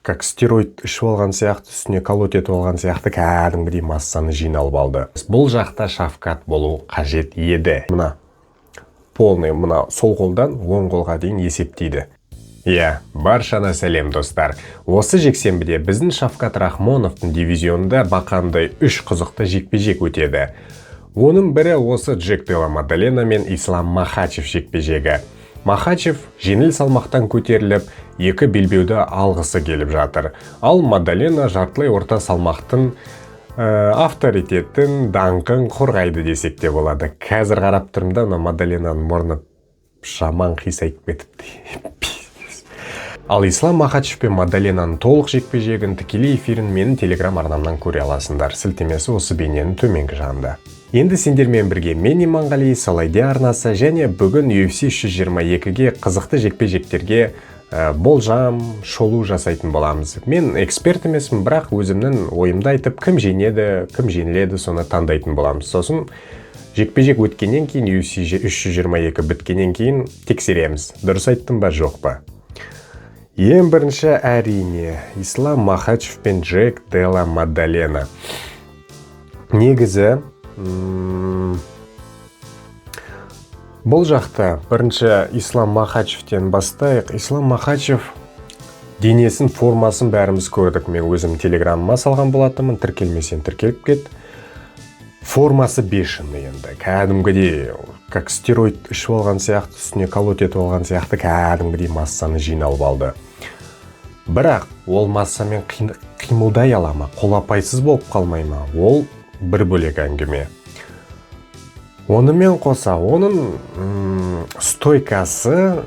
Как стероид ішіп алған сияқты, үстіне колоть етіп алған сияқты кәдімгідей массаны жиналып алды. Бұл жақта шафкат болу қажет еді. Мына полный мына сол қолдан оң қолға дейін есептейді. Баршана сәлем достар. Осы жексенбіде біздің Шафкат Рахмоновтың дивизионында бақандай 3 қызықты жекпе-жек өтеді. Оның бірі осы Джек Делла Мадалена мен Ислам Махачев жекпе-жегі. Махачев жеңіл салмақтан көтеріліп, екі белбеуді алғысы келіп жатыр. Ал Мадалена жартылай орта салмақтың авторитетін, даңқын қорғайды десек те болады. Қазір қарап тұрмда, Мадаленаның мұрны жаман қисайып кетіпті. Ал Ислам Махачев пен Мадаленаның толық жекпе-жегін тікелей эфирін менің телеграм арнамнан көре аласыңдар. Сілтемесі осы бейненің төменгі жағында. Енді сендермен бірге мен Иманғали, Салайде арнасы және бүгін UFC 322-ге қызықты жекпе-жектерге болжам, шолу жасайтын боламыз. Мен эксперт емеспін, бірақ өзімнің ойымды айтып, кім жеңеді, кім жеңіледі, соны таңдайтын боламыз. Сосын жекпе-жек өткеннен кейін, UFC 322 біткеннен кейін тексереміз. Дұрыс айттым ба, жоқ па? Ең бірінші әрине Ислам Махачев пен Джек Делла Мадалена. Негізі бұл жақта бірінші Ислам Махачевтен бастайық. Ислам Махачев денесін, формасын бәріміз көрдік. Мен өзім телеграмыма салған болатынмын, тіркелмесен тіркеліп кет. Формасы бешеный енді. Кәдімгідей, как стероид ішіп алған сияқты, үстіне колоть етіп алған сияқты кәдімгідей массаны жиналып алды. Бірақ ол массамен қимылдай ала ма, қолапайсыз болып қалмай ма? Ол бір бөлек әңгіме. Онымен қоса, оның стойкасы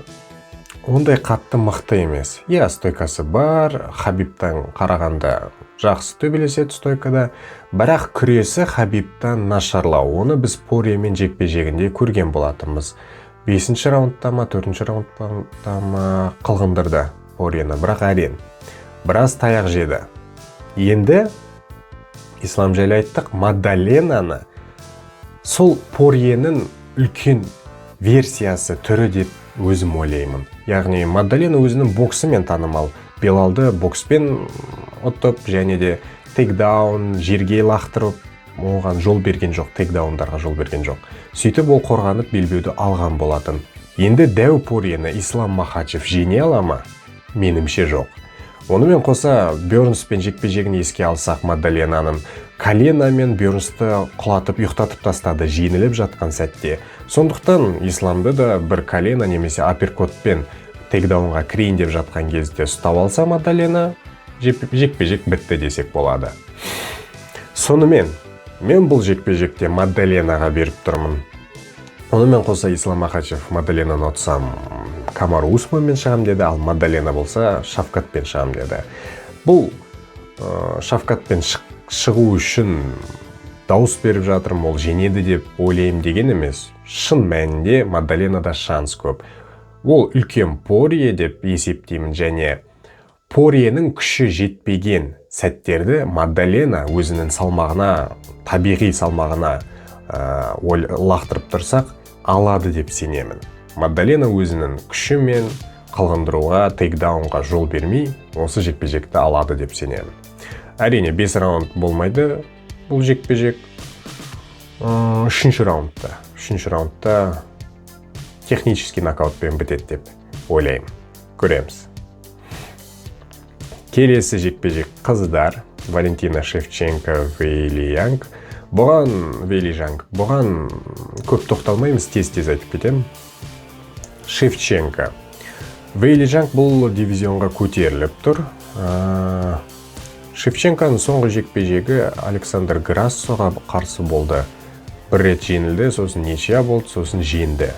ондай қатты мықты емес. Стойкасы бар, Хабибтан қарағанда жақсы төбелеседі стойкада, бірақ күресі Хабибтан нашарлау. Оны біз Порьемен жекпе-жегінде көрген болатынбыз. 5-ші раундта ма, 4-ші раундта ма қылғындырды Порьені, бірақ әрең біраз таяқ жеді. Енді Ислам жайлы айттық, Мадаленаны сол Порьенің үлкен версиясы, түрі деп өзім ойлаймын. Яғни Мадалена өзінің боксымен танымал. Белалды бокспен ұтып, және де тейкдаун, жерге лақтырып, оған жол берген жоқ, тейкдаундарға жол берген жоқ. Сөйтіп ол қорғанып белбеуді алған болатын. Енді дәу Порьені Ислам Махачев жеңе ала ма? Менімше жоқ. Онымен қоса Бёрнспен жекпе-жегін еске алсақ, Мадаленаның коленамен Бёрнсті құлатып, ұйықтатып тастады жеңіліп жатқан сәтте. Сондықтан Исламды да бір колена немесе апперкотпен тейкдаунға кірейін деп жатқан кезде ұстап алса Мадалена, жекпе-жек бітті десек болады. Сонымен, мен бұл жекпе-жекте Мадаленаға беріп тұрмын. Онымен қоса Ислам Махачев Мадаленаны ұтсам, Камару Усманмен шығам деді, ал Мадалена болса Шафкатпен шығам деді. Бұл Шафкатпен шығу үшін дауыс беріп жатырмын, ол жеңеді деп ойлайым деген емес. Шын мәнінде Мадаленада шанс көп. Ол үлкен Порье деп есептеймін, және Порьенің күші жетпеген сәттерді Мадалена өзінің салмағына, табиғи салмағына лақтырып тұрсақ, алады деп сенемін. Мадалена өзінің күшімен қылғындыруға, тейкдаунға жол бермей, осы жекпе-жекті алады деп сенемін. Әрине 5 раунд болмайды бұл жекпе-жек. 3-ші раундта технический нокаутпен бітеді деп ойлаймын. Көреміз. Келесі жекпе-жек қыздар. Валентина Шевченко, Вейли Янг. Бұған көп тоқталмаймыз, тез-тез айтып кетем. Шевченко. Вейли Янг бұл дивизионға көтеріліп тұр. Шевченконың соңғы жекпе-жегі Александр Грассоға қарсы болды. Бір рет жеңілді, сосын ничия болды, сосын жеңді.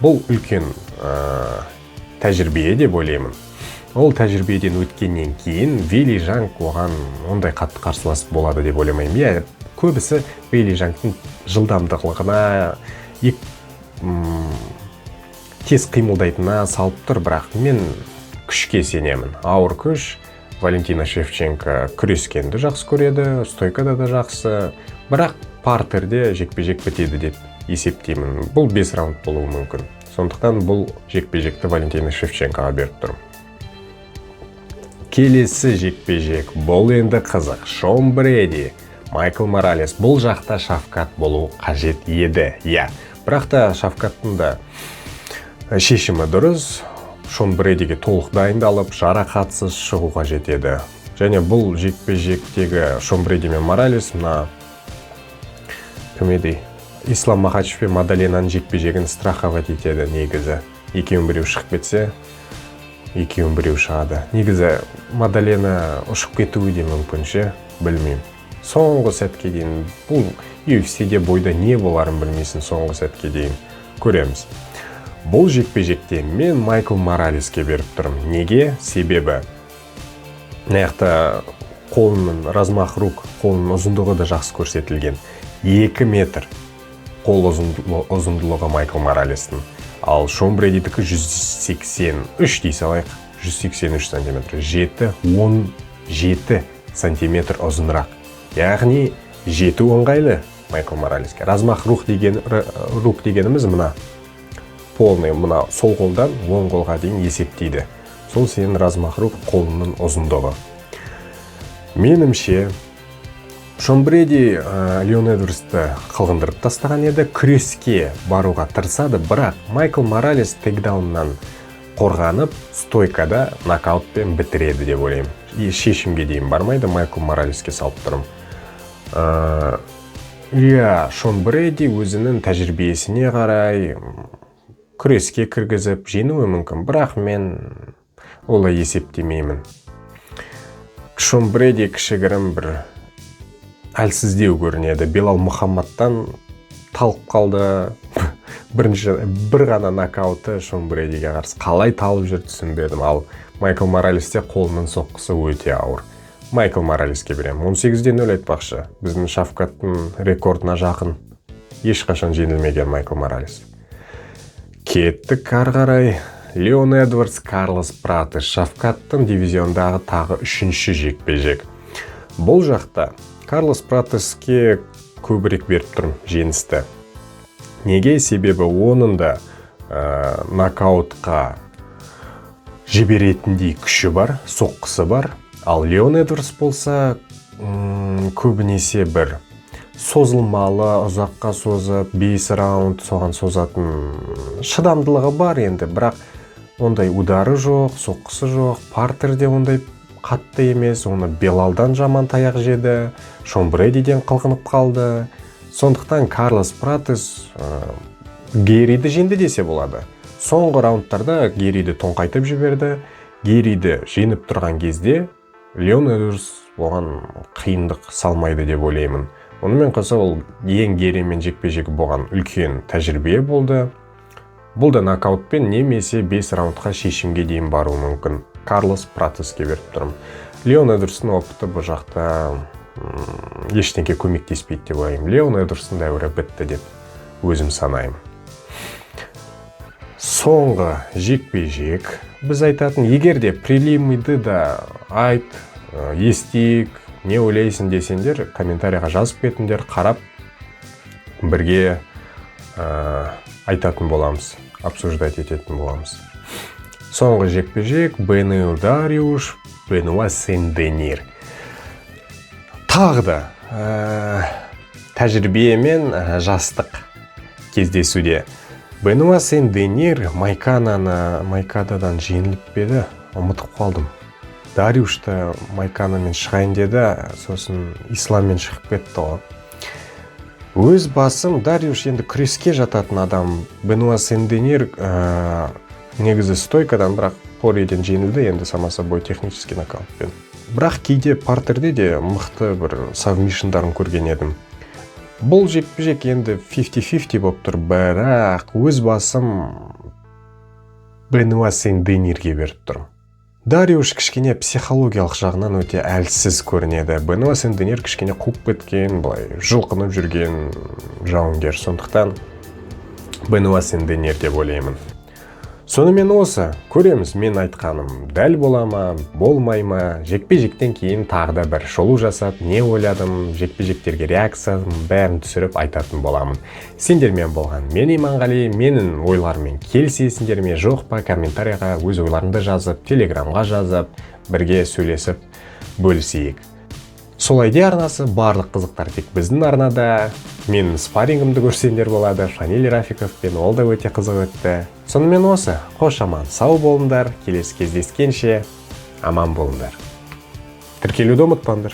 Бұл үлкен тәжірибе деп ойлаймын. Ол тәжірибеден өткеннен кейін Вейли Янг оған ондай қатты қарсылас болады деп ойламаймын. Көбісі Вейли Янгтың жылдамдығына, тез қимылдайтынына салып тұр, бірақ мен күшке сенемін. Ауыр күш. Валентина Шевченко күрескенді жақсы көреді, стойкада да жақсы, бірақ партерде жекпе-жек бітеді деп есептеймін. Бұл 5 раунд болуы мүмкін. Сондықтан бұл жекпе-жекті Валентина Шевченкоға беріп тұрмын. келесі жекпе-жек бұл енді қызық. Шон Бреди, Майкл Моралес. Бұл жақта шафкат болу қажет еді. Бірақ та шафкаттың да шешімі дұрыс. Шон Бредиге толық дайындалып, жарақатсыз шығу қажет еді. Және бұл жекпе-жектегі Шон Бреди мен Моралес мына кім еді? Ислам Махачев пен Мадаленаның жекпе-жегін страховать етеді негізі. Екеуін біреу шығып кетсе, екеуін біреу шығады. Негізі Мадалена ұшып кетуі де мүмкін ше, білмеймін. Соңғы сәтке дейін, бұл UFC-де бойда не боларын білмейсің соңғы сәтке дейін. Көреміз. Бұл жекпе-жекте мен Майкл Моралеске беріп тұрмын. Неге? Себебі наяқта қолының размах рук, қолының ұзындығы да жақсы көрсетілген. 2 метр қол ұзындылығы Майкл Моралестің. Ал Шон Бредидікі 183 дей салайық. 183 сантиметр. 17 сантиметр ұзынырақ. Яғни 7 оңғайлы Майкл Моралеске. Размах рук дегеніміз мына. Полный мына сол қолдан оң қолға дейін есептейді. Сол сенің размах рук қолының ұзындығы. Менімше Шон Бреди Леон Эдвардсты қылғындырып тастаған еді, күреске баруға тырысады, бірақ Майкл Моралес тейкдауннан қорғанып, стойкада нокаутпен бітіреді деп ойлаймын. Шешімге дейін бармайды, Майкл Моралеске салып тұрмын. Шон Бреди өзінің тәжірибесіне қарай күреске кіргізіп жеңуі мүмкін, бірақ мен олай есептемеймін. Шон Бреди кішігірім бір әлсіздеу көрінеді. Белал Мұхаммадтан талып қалды. Бір ғана нокауты Шон Бредиге қарсы қалай талып жүр түсінбедім. Ал Майкл Моралесте қолының соққысы өте ауыр. Майкл Моралеске беремін. 18-ден 0 айтпақшы. Біздің шафкаттың рекордына жақын. Ешқашан жеңілмеген Майкл Моралес. Кеттік ары қарай. Леон Эдвардс, Карлос Пратос. Шафкаттың дивизиондағы тағы 3-ші жекпе-жек. Бұл жақта Карлос Пратоске көбірек беріп тұрмын жеңісті. Неге? Себебі оның да нокаутқа жіберетіндей күші бар, соққысы бар. Ал Леон Эдвардс болса көбінесе бір созылмалы, ұзаққа созып, 5 раунд соған созатын шыдамдылығы бар енді, бірақ ондай удары жоқ, соққысы жоқ, партерде ондай қатты емес, оны Белалдан жаман таяқ жеді, Шон Бредиден қылғынып қалды. Сондықтан Карлос Пратос Гериді жеңді десе болады. Соңғы раундтарда Гериді тоңқайтып жіберді. Гериді жеңіп тұрған кезде Леон Эдвардс оған қиындық салмайды деп ойлаймын. Онымен қоса ол ең Геримен жекпе-жегі болған үлкен тәжірибе болды. Бұл да нокаутпен немесе 5 раундқа шешімге дейін баруы мүмкін. Карлос Пратоске беріп тұрмын. Леон Эдвардстың опыты бұл жақта ештеңке көмектеспейді деп ойлаймын. Леон Эдвардстың дәуірі бітті деп өзім санаймын. Соңғы жекпе-жек біз айтатын, егер де прелимиді да айт, естейік, не ойлайсың десеңдер, комментарияға жазып кетіңдер, қарап бірге айтатын боламыз, обсуждать ететін боламыз. Соңғы жекпе-жек Бенуа Дариуш, Бенуа Сен-Денир. Тағы да тәжірибе мен жастық кездесуде. Бенуа Сен-Денир Майкададан жеңіліп беді, ұмытып қалдым. Дариушты Майканамен шығайын деді, сосын Исламмен шығып кетті ғой. Өз басым, Дариуш енді күреске жататын адам. Бенуа Сен-Денир негізі стойкадан, бірақ Пориеден жеңілді, енді самаса бой технический нокаутпен. Бірақ кейде партерде де мықты бір сабмишндарын көрген едім. Бұл жекпе-жек енді 50-50 болып тұр, бірақ өз басым Бенуа Сен-Денирге беріп тұрмын. Дариуш кішкене психологиялық жағынан өте әлсіз көрінеді. Бенуа Сен-Денир кішкене қуып кеткен, былай жұлқынып жүрген жауынгер. Сондықтан Бенуа Сен-Денир деп ойлаймын. Сонымен осы, көреміз, мен айтқаным дәл бола ма, болмай ма, жекпе-жектен кейін тағы да бір шолу жасап, не ойладым, жекпе-жектерге реакциям бәрін түсіріп айтатын боламын. Сендермен болған мен Иманғали, менің ойлармен келісесіңдер ме, жоқ па, комментарияға өз ойларыңды жазып, телеграмға жазып, бірге сөйлесіп бөлісейік. Сол ID арнасы барлық қызықтар тек біздің арнада. Менің спаррингімді көрсеңдер болады, Фаниль Рафиковпен, ол да өте қызық өтті. Сонымен осы, қош аман сау болыңдар, келесі кездескенше аман болыңдар. Тіркелуді ұмытпаңдар.